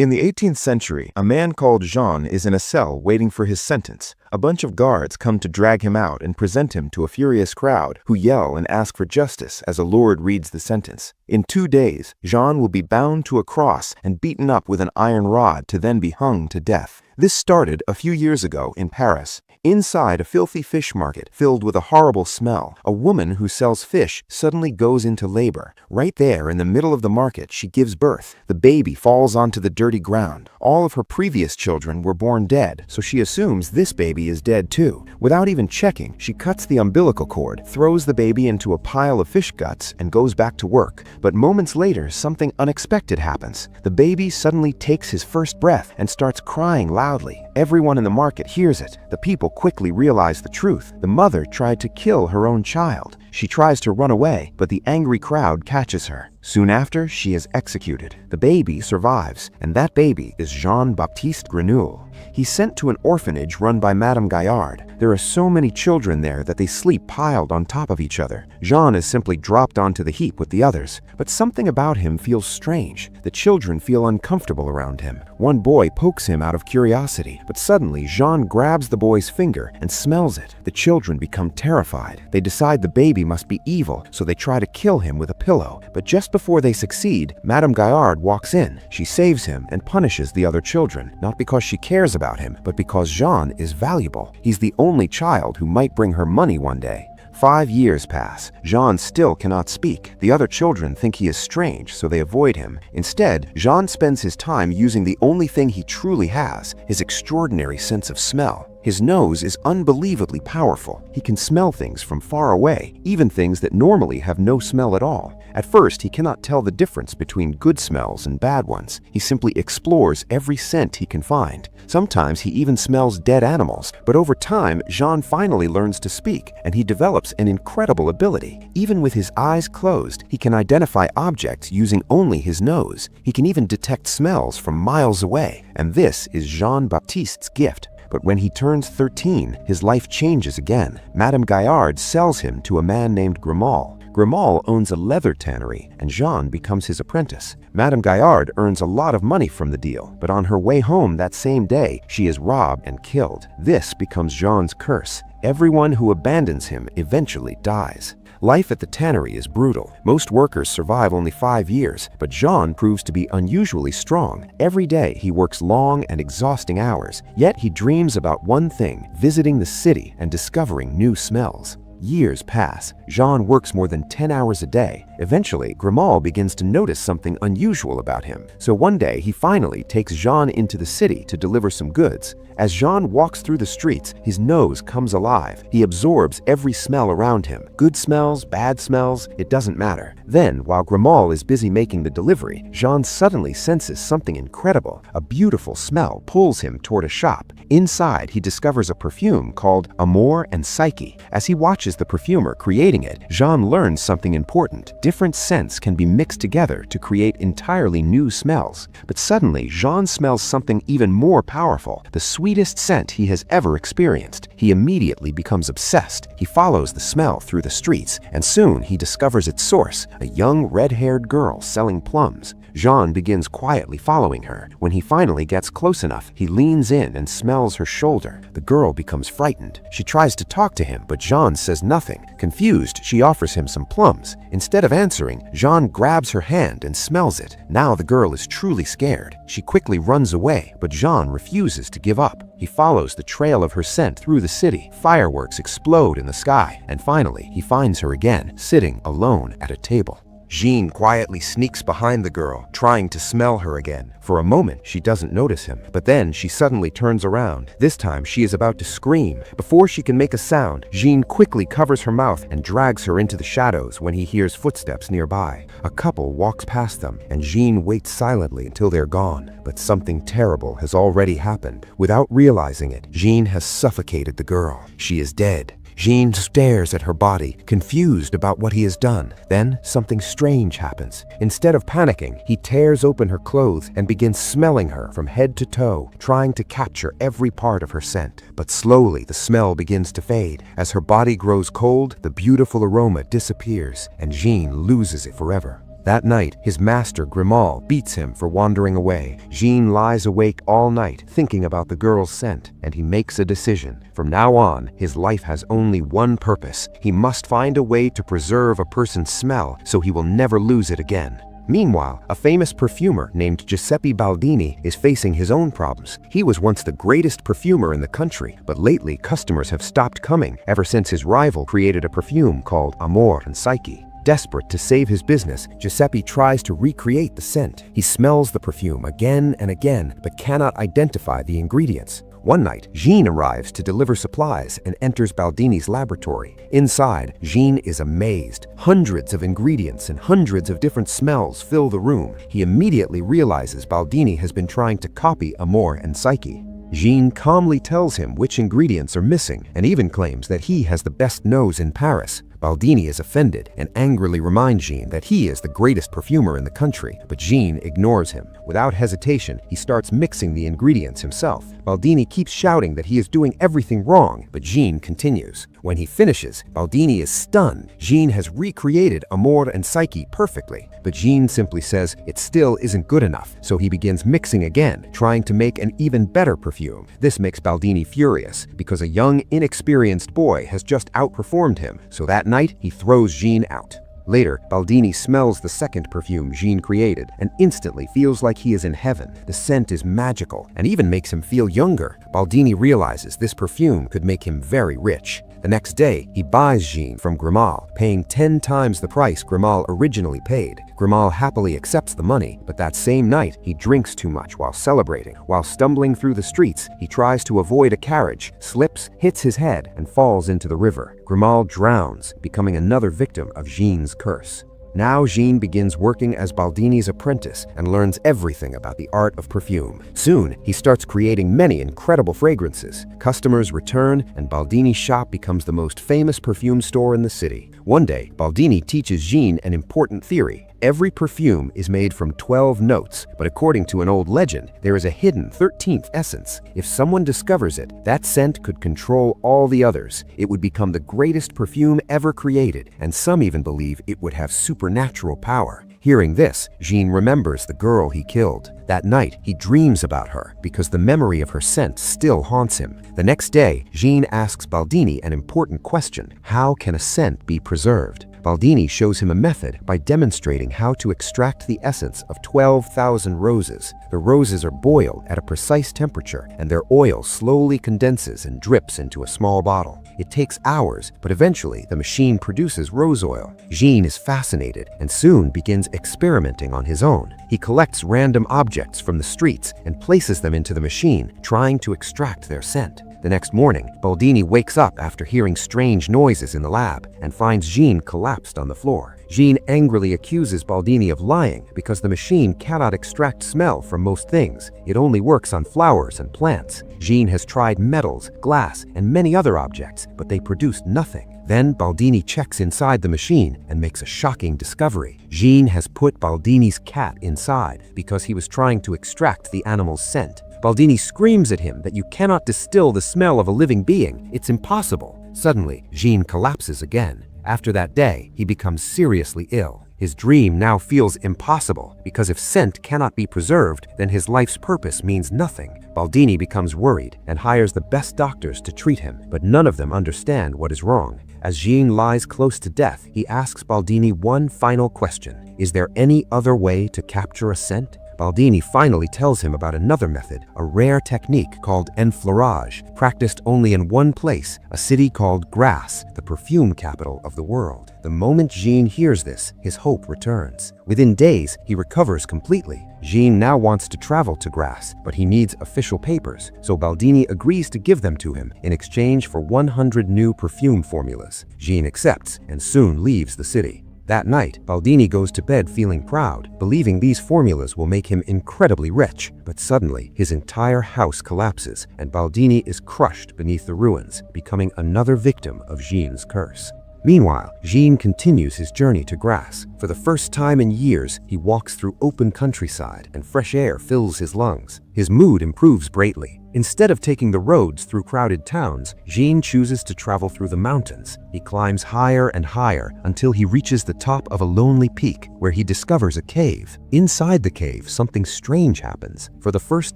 In the 18th century, a man called Jean is in a cell waiting for his sentence. A bunch of guards come to drag him out and present him to a furious crowd who yell and ask for justice as a lord reads the sentence. In 2 days, Jean will be bound to a cross and beaten up with an iron rod to then be hung to death. This started a few years ago in Paris. Inside a filthy fish market filled with a horrible smell, a woman who sells fish suddenly goes into labor. Right there in the middle of the market, she gives birth. The baby falls onto the dirty ground. All of her previous children were born dead, so she assumes this baby is dead too. Without even checking, she cuts the umbilical cord, throws the baby into a pile of fish guts, and goes back to work. But moments later, something unexpected happens. The baby suddenly takes his first breath and starts crying loudly. Everyone in the market hears it. The people quickly realize the truth. The mother tried to kill her own child. She tries to run away, but the angry crowd catches her. Soon after, she is executed. The baby survives, and that baby is Jean-Baptiste Grenouille. He's sent to an orphanage run by Madame Gaillard. There are so many children there that they sleep piled on top of each other. Jean is simply dropped onto the heap with the others. But something about him feels strange. The children feel uncomfortable around him. One boy pokes him out of curiosity, but suddenly Jean grabs the boy's finger and smells it. The children become terrified. They decide the baby must be evil, so they try to kill him with a pillow. But just before they succeed, Madame Gaillard walks in. She saves him and punishes the other children, not because she cares about him, but because Jean is valuable. He's the only child who might bring her money one day. 5 years pass. Jean still cannot speak. The other children think he is strange, so they avoid him. Instead, Jean spends his time using the only thing he truly has, his extraordinary sense of smell. His nose is unbelievably powerful. He can smell things from far away, even things that normally have no smell at all. At first, he cannot tell the difference between good smells and bad ones. He simply explores every scent he can find. Sometimes he even smells dead animals. But over time, Jean finally learns to speak, and he develops an incredible ability. Even with his eyes closed, he can identify objects using only his nose. He can even detect smells from miles away. And this is Jean-Baptiste's gift. But when he turns 13, his life changes again. Madame Gaillard sells him to a man named Grimald. Grimald owns a leather tannery, and Jean becomes his apprentice. Madame Gaillard earns a lot of money from the deal, but on her way home that same day, she is robbed and killed. This becomes Jean's curse. Everyone who abandons him eventually dies. Life at the tannery is brutal. Most workers survive only 5 years, but Jean proves to be unusually strong. Every day he works long and exhausting hours, yet he dreams about one thing: visiting the city and discovering new smells. Years pass. Jean works more than 10 hours a day. Eventually, Grimald begins to notice something unusual about him. So one day, he finally takes Jean into the city to deliver some goods. As Jean walks through the streets, his nose comes alive. He absorbs every smell around him. Good smells, bad smells, it doesn't matter. Then, while Grimald is busy making the delivery, Jean suddenly senses something incredible. A beautiful smell pulls him toward a shop. Inside, he discovers a perfume called Amour and Psyche. As he watches the perfumer creating it, Jean learns something important. Different scents can be mixed together to create entirely new smells. But suddenly, Jean smells something even more powerful, the sweetest scent he has ever experienced. He immediately becomes obsessed. He follows the smell through the streets, and soon he discovers its source, a young red-haired girl selling plums. Jean begins quietly following her. When he finally gets close enough, he leans in and smells her shoulder. The girl becomes frightened. She tries to talk to him, but Jean says nothing. Confused, she offers him some plums. Instead of answering, Jean grabs her hand and smells it. Now the girl is truly scared. She quickly runs away, but Jean refuses to give up. He follows the trail of her scent through the city. Fireworks explode in the sky, and finally, he finds her again, sitting alone at a table. Jean quietly sneaks behind the girl, trying to smell her again. For a moment, she doesn't notice him, but then she suddenly turns around. This time, she is about to scream. Before she can make a sound, Jean quickly covers her mouth and drags her into the shadows when he hears footsteps nearby. A couple walks past them, and Jean waits silently until they're gone. But something terrible has already happened. Without realizing it, Jean has suffocated the girl. She is dead. Jean stares at her body, confused about what he has done. Then something strange happens. Instead of panicking, he tears open her clothes and begins smelling her from head to toe, trying to capture every part of her scent. But slowly the smell begins to fade. As her body grows cold, the beautiful aroma disappears, and Jean loses it forever. That night, his master Grimal beats him for wandering away. Jean lies awake all night thinking about the girl's scent, and he makes a decision. From now on, his life has only one purpose. He must find a way to preserve a person's smell so he will never lose it again. Meanwhile, a famous perfumer named Giuseppe Baldini is facing his own problems. He was once the greatest perfumer in the country, but lately customers have stopped coming ever since his rival created a perfume called Amor and Psyche. Desperate to save his business, Giuseppe tries to recreate the scent. He smells the perfume again and again, but cannot identify the ingredients. One night, Jean arrives to deliver supplies and enters Baldini's laboratory. Inside, Jean is amazed. Hundreds of ingredients and hundreds of different smells fill the room. He immediately realizes Baldini has been trying to copy Amor and Psyche. Jean calmly tells him which ingredients are missing and even claims that he has the best nose in Paris. Baldini is offended and angrily reminds Jean that he is the greatest perfumer in the country, but Jean ignores him. Without hesitation, he starts mixing the ingredients himself. Baldini keeps shouting that he is doing everything wrong, but Jean continues. When he finishes, Baldini is stunned. Jean has recreated Amor and Psyche perfectly, but Jean simply says it still isn't good enough, so he begins mixing again, trying to make an even better perfume. This makes Baldini furious, because a young, inexperienced boy has just outperformed him, so that night he throws Jean out. Later, Baldini smells the second perfume Jean created and instantly feels like he is in heaven. The scent is magical and even makes him feel younger. Baldini realizes this perfume could make him very rich. The next day, he buys Jean from Grimal, paying 10 times the price Grimal originally paid. Grimal happily accepts the money, but that same night, he drinks too much while celebrating. While stumbling through the streets, he tries to avoid a carriage, slips, hits his head, and falls into the river. Grimal drowns, becoming another victim of Jean's curse. Now Jean begins working as Baldini's apprentice and learns everything about the art of perfume. Soon, he starts creating many incredible fragrances. Customers return, and Baldini's shop becomes the most famous perfume store in the city. One day, Baldini teaches Jean an important theory. Every perfume is made from 12 notes, but according to an old legend, there is a hidden 13th essence. If someone discovers it, that scent could control all the others. It would become the greatest perfume ever created, and some even believe it would have supernatural power. Hearing this, Jean remembers the girl he killed. That night, he dreams about her because the memory of her scent still haunts him. The next day, Jean asks Baldini an important question: how can a scent be preserved? Baldini shows him a method by demonstrating how to extract the essence of 12,000 roses. The roses are boiled at a precise temperature, and their oil slowly condenses and drips into a small bottle. It takes hours, but eventually the machine produces rose oil. Jean is fascinated and soon begins experimenting on his own. He collects random objects from the streets and places them into the machine, trying to extract their scent. The next morning, Baldini wakes up after hearing strange noises in the lab and finds Jean collapsed on the floor. Jean angrily accuses Baldini of lying because the machine cannot extract smell from most things. It only works on flowers and plants. Jean has tried metals, glass, and many other objects, but they produce nothing. Then Baldini checks inside the machine and makes a shocking discovery. Jean has put Baldini's cat inside because he was trying to extract the animal's scent. Baldini screams at him that you cannot distill the smell of a living being. It's impossible. Suddenly, Jean collapses again. After that day, he becomes seriously ill. His dream now feels impossible because if scent cannot be preserved, then his life's purpose means nothing. Baldini becomes worried and hires the best doctors to treat him, but none of them understand what is wrong. As Jean lies close to death, he asks Baldini one final question: is there any other way to capture a scent? Baldini finally tells him about another method, a rare technique called enfleurage, practiced only in one place, a city called Grasse, the perfume capital of the world. The moment Jean hears this, his hope returns. Within days, he recovers completely. Jean now wants to travel to Grasse, but he needs official papers, so Baldini agrees to give them to him in exchange for 100 new perfume formulas. Jean accepts and soon leaves the city. That night, Baldini goes to bed feeling proud, believing these formulas will make him incredibly rich. But suddenly, his entire house collapses, and Baldini is crushed beneath the ruins, becoming another victim of Jean's curse. Meanwhile, Jean continues his journey to Grasse. For the first time in years, he walks through open countryside and fresh air fills his lungs. His mood improves greatly. Instead of taking the roads through crowded towns, Jean chooses to travel through the mountains. He climbs higher and higher until he reaches the top of a lonely peak where he discovers a cave. Inside the cave, something strange happens. For the first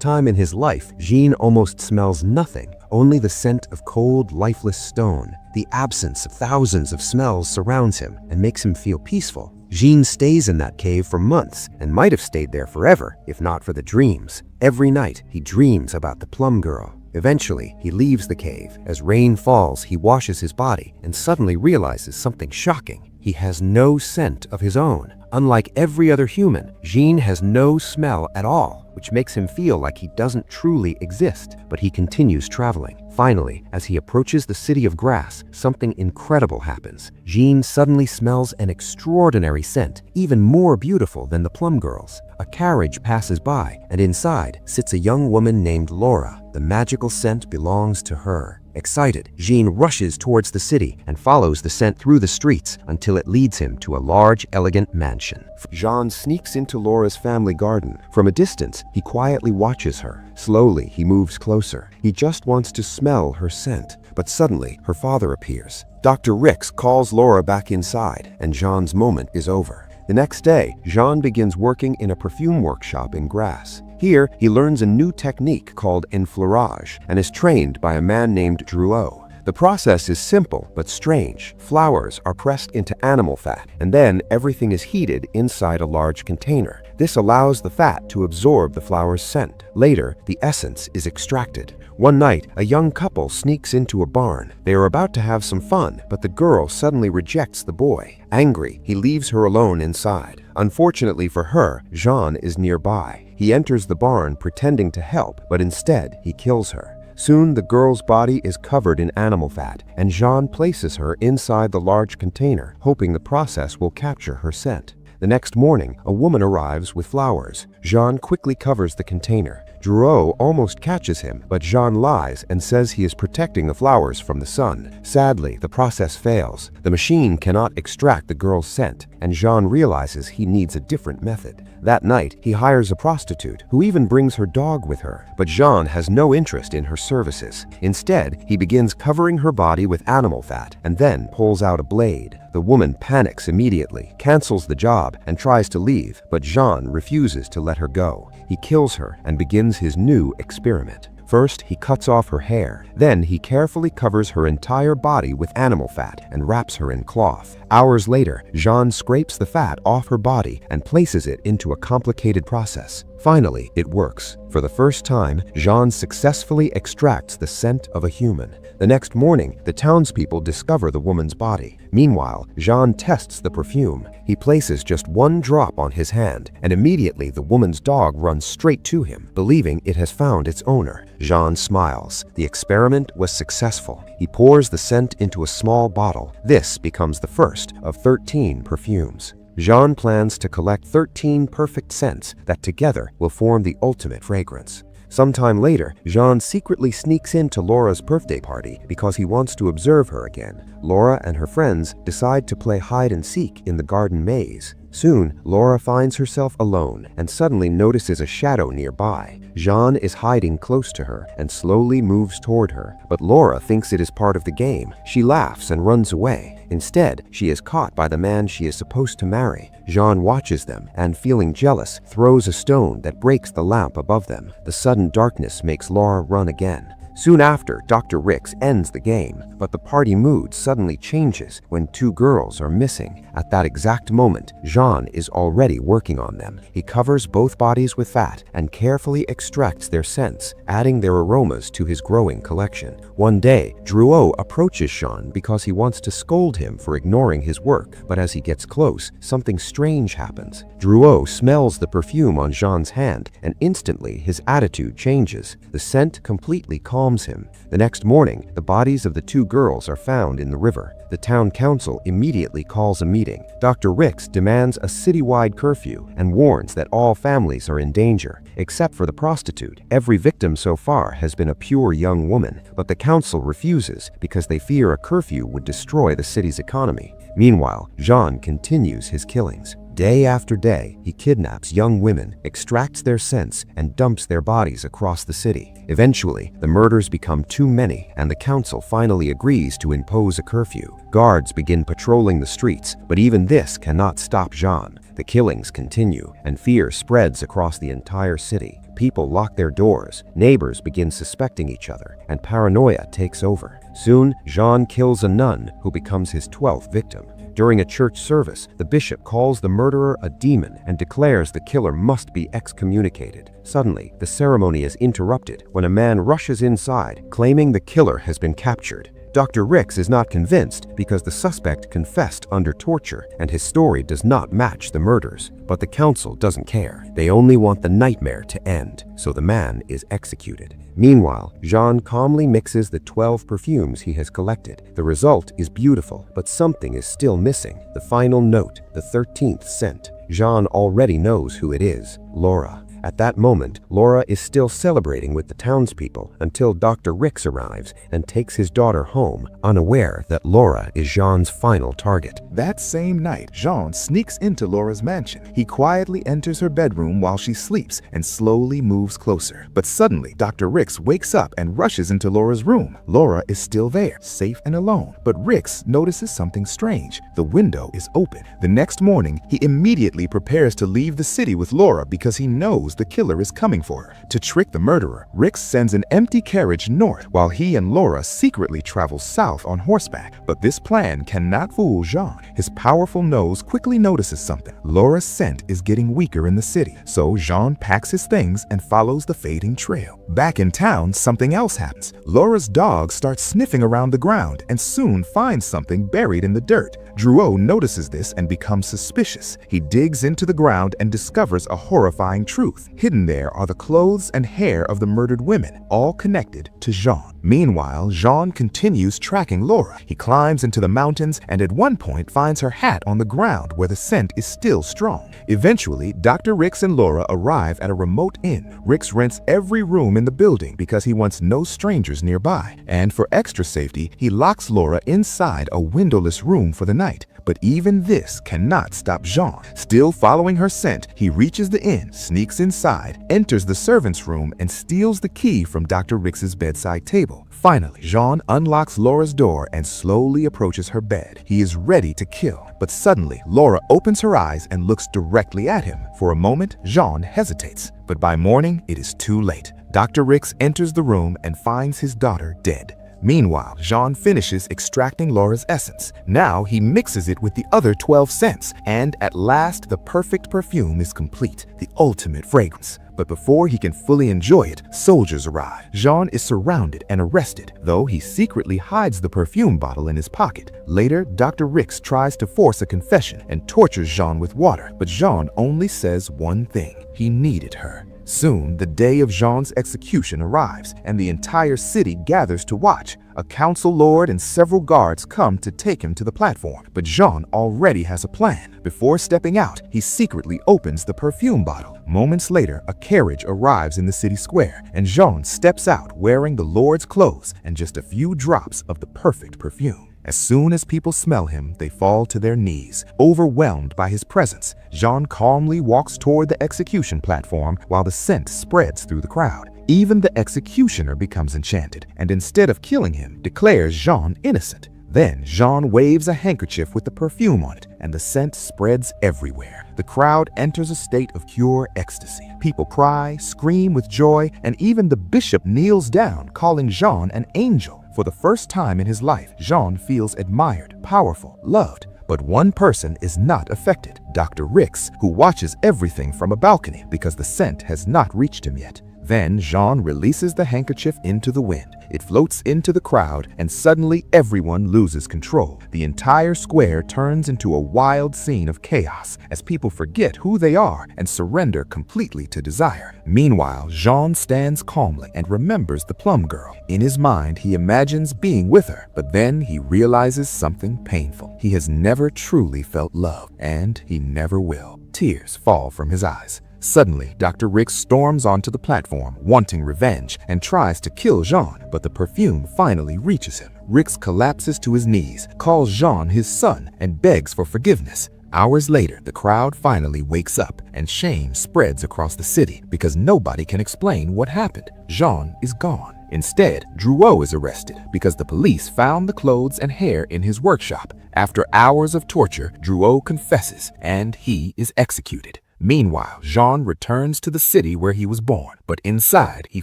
time in his life, Jean almost smells nothing, only the scent of cold, lifeless stone. The absence of thousands of smells surrounds him and makes him feel peaceful. Jean stays in that cave for months and might have stayed there forever if not for the dreams. Every night, he dreams about the plum girl. Eventually, he leaves the cave. As rain falls, he washes his body and suddenly realizes something shocking. He has no scent of his own. Unlike every other human, Jean has no smell at all, which makes him feel like he doesn't truly exist, but he continues traveling. Finally, as he approaches the city of Grasse, something incredible happens. Jean suddenly smells an extraordinary scent, even more beautiful than the plum girl's. A carriage passes by, and inside sits a young woman named Laura. The magical scent belongs to her. Excited, Jean rushes towards the city and follows the scent through the streets until it leads him to a large, elegant mansion. Jean sneaks into Laura's family garden. From a distance, he quietly watches her. Slowly, he moves closer. He just wants to smell her scent. But suddenly, her father appears. Dr. Rix calls Laura back inside, and Jean's moment is over. The next day, Jean begins working in a perfume workshop in Grasse. Here, he learns a new technique called enfleurage and is trained by a man named Drouot. The process is simple but strange. Flowers are pressed into animal fat, and then everything is heated inside a large container. This allows the fat to absorb the flower's scent. Later, the essence is extracted. One night, a young couple sneaks into a barn. They are about to have some fun, but the girl suddenly rejects the boy. Angry, he leaves her alone inside. Unfortunately for her, Jean is nearby. He enters the barn pretending to help, but instead, he kills her. Soon, the girl's body is covered in animal fat, and Jean places her inside the large container, hoping the process will capture her scent. The next morning, a woman arrives with flowers. Jean quickly covers the container. Drouot almost catches him, but Jean lies and says he is protecting the flowers from the sun. Sadly, the process fails. The machine cannot extract the girl's scent, and Jean realizes he needs a different method. That night, he hires a prostitute, who even brings her dog with her. But Jean has no interest in her services. Instead, he begins covering her body with animal fat, and then pulls out a blade. The woman panics immediately, cancels the job, and tries to leave, but Jean refuses to let her go. He kills her and begins his new experiment. First, he cuts off her hair. Then, he carefully covers her entire body with animal fat and wraps her in cloth. Hours later, Jean scrapes the fat off her body and places it into a complicated process. Finally, it works. For the first time, Jean successfully extracts the scent of a human. The next morning, the townspeople discover the woman's body. Meanwhile, Jean tests the perfume. He places just one drop on his hand, and immediately the woman's dog runs straight to him, believing it has found its owner. Jean smiles. The experiment was successful. He pours the scent into a small bottle. This becomes the first of 13 perfumes. Jean plans to collect 13 perfect scents that together will form the ultimate fragrance. Sometime later, Jean secretly sneaks into Laura's birthday party because he wants to observe her again. Laura and her friends decide to play hide and seek in the garden maze. Soon, Laura finds herself alone and suddenly notices a shadow nearby. Jean is hiding close to her and slowly moves toward her, but Laura thinks it is part of the game. She laughs and runs away. Instead, she is caught by the man she is supposed to marry. Jean watches them and, feeling jealous, throws a stone that breaks the lamp above them. The sudden darkness makes Laura run again. Soon after, Dr. Rix ends the game, but the party mood suddenly changes when two girls are missing. At that exact moment, Jean is already working on them. He covers both bodies with fat and carefully extracts their scents, adding their aromas to his growing collection. One day, Drouot approaches Jean because he wants to scold him for ignoring his work, but as he gets close, something strange happens. Drouot smells the perfume on Jean's hand, and instantly his attitude changes. The scent completely calms calms him. The next morning, the bodies of the 2 girls are found in the river. The town council immediately calls a meeting. Dr. Ricks demands a citywide curfew and warns that all families are in danger, except for the prostitute. Every victim so far has been a pure young woman, but the council refuses because they fear a curfew would destroy the city's economy. Meanwhile, Jean continues his killings. Day after day, he kidnaps young women, extracts their scents, and dumps their bodies across the city. Eventually, the murders become too many, and the council finally agrees to impose a curfew. Guards begin patrolling the streets, but even this cannot stop Jean. The killings continue, and fear spreads across the entire city. People lock their doors, neighbors begin suspecting each other, and paranoia takes over. Soon, Jean kills a nun who becomes his 12th victim. During a church service, the bishop calls the murderer a demon and declares the killer must be excommunicated. Suddenly, the ceremony is interrupted when a man rushes inside, claiming the killer has been captured. Dr. Ricks is not convinced because the suspect confessed under torture and his story does not match the murders. But the council doesn't care. They only want the nightmare to end, so the man is executed. Meanwhile, Jean calmly mixes the 12 perfumes he has collected. The result is beautiful, but something is still missing. The final note, the 13th scent. Jean already knows who it is: Laura. At that moment, Laura is still celebrating with the townspeople until Dr. Ricks arrives and takes his daughter home, unaware that Laura is Jean's final target. That same night, Jean sneaks into Laura's mansion. He quietly enters her bedroom while she sleeps and slowly moves closer. But suddenly, Dr. Ricks wakes up and rushes into Laura's room. Laura is still there, safe and alone. But Ricks notices something strange. The window is open. The next morning, he immediately prepares to leave the city with Laura because he knows the killer is coming for her. To trick the murderer, Ricks sends an empty carriage north while he and Laura secretly travel south on horseback. But this plan cannot fool Jean. His powerful nose quickly notices something. Laura's scent is getting weaker in the city, so Jean packs his things and follows the fading trail. Back in town, something else happens. Laura's dog starts sniffing around the ground and soon finds something buried in the dirt. Drouot notices this and becomes suspicious. He digs into the ground and discovers a horrifying truth. Hidden there are the clothes and hair of the murdered women, all connected to Jean. Meanwhile, Jean continues tracking Laura. He climbs into the mountains and at one point finds her hat on the ground where the scent is still strong. Eventually, Dr. Ricks and Laura arrive at a remote inn. Ricks rents every room in the building because he wants no strangers nearby. And for extra safety, he locks Laura inside a windowless room for the night. But even this cannot stop Jean. Still following her scent, he reaches the inn, sneaks inside, enters the servant's room, and steals the key from Dr. Ricks's bedside table. Finally, Jean unlocks Laura's door and slowly approaches her bed. He is ready to kill, but suddenly Laura opens her eyes and looks directly at him. For a moment, Jean hesitates, but by morning, it is too late. Dr. Ricks enters the room and finds his daughter dead. Meanwhile, Jean finishes extracting Laura's essence. Now he mixes it with the other 12 scents, and at last the perfect perfume is complete, the ultimate fragrance. But before he can fully enjoy it, soldiers arrive. Jean is surrounded and arrested, though he secretly hides the perfume bottle in his pocket. Later, Dr. Ricks tries to force a confession and tortures Jean with water, but Jean only says one thing: he needed her. Soon, the day of Jean's execution arrives, and the entire city gathers to watch. A council lord and several guards come to take him to the platform, but Jean already has a plan. Before stepping out, he secretly opens the perfume bottle. Moments later, a carriage arrives in the city square, and Jean steps out wearing the lord's clothes and just a few drops of the perfect perfume. As soon as people smell him, they fall to their knees, overwhelmed by his presence. Jean calmly walks toward the execution platform while the scent spreads through the crowd. Even the executioner becomes enchanted, and instead of killing him, declares Jean innocent. Then Jean waves a handkerchief with the perfume on it, and the scent spreads everywhere. The crowd enters a state of pure ecstasy. People cry, scream with joy, and even the bishop kneels down, calling Jean an angel. For the first time in his life, Jean feels admired, powerful, loved. But one person is not affected: Dr. Ricks, who watches everything from a balcony because the scent has not reached him yet. Then Jean releases the handkerchief into the wind. It floats into the crowd, and suddenly everyone loses control. The entire square turns into a wild scene of chaos as people forget who they are and surrender completely to desire. Meanwhile, Jean stands calmly and remembers the plum girl. In his mind, he imagines being with her, but then he realizes something painful. He has never truly felt love, and he never will. Tears fall from his eyes. Suddenly, Dr. Rix storms onto the platform, wanting revenge, and tries to kill Jean, but the perfume finally reaches him. Rix collapses to his knees, calls Jean his son, and begs for forgiveness. Hours later, the crowd finally wakes up, and shame spreads across the city because nobody can explain what happened. Jean is gone. Instead, Drouot is arrested because the police found the clothes and hair in his workshop. After hours of torture, Drouot confesses, and he is executed. Meanwhile, Jean returns to the city where he was born, but inside he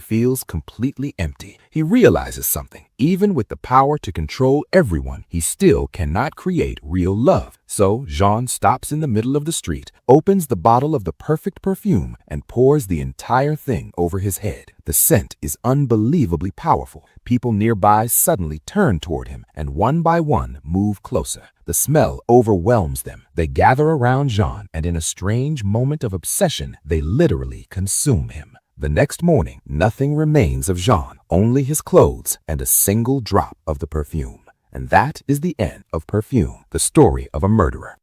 feels completely empty. He realizes something. Even with the power to control everyone, he still cannot create real love. So Jean stops in the middle of the street, opens the bottle of the perfect perfume, and pours the entire thing over his head. The scent is unbelievably powerful. People nearby suddenly turn toward him, and one by one move closer. The smell overwhelms them. They gather around Jean, and in a strange moment of obsession, they literally consume him. The next morning, nothing remains of Jean, only his clothes and a single drop of the perfume. And that is the end of Perfume, the story of a murderer.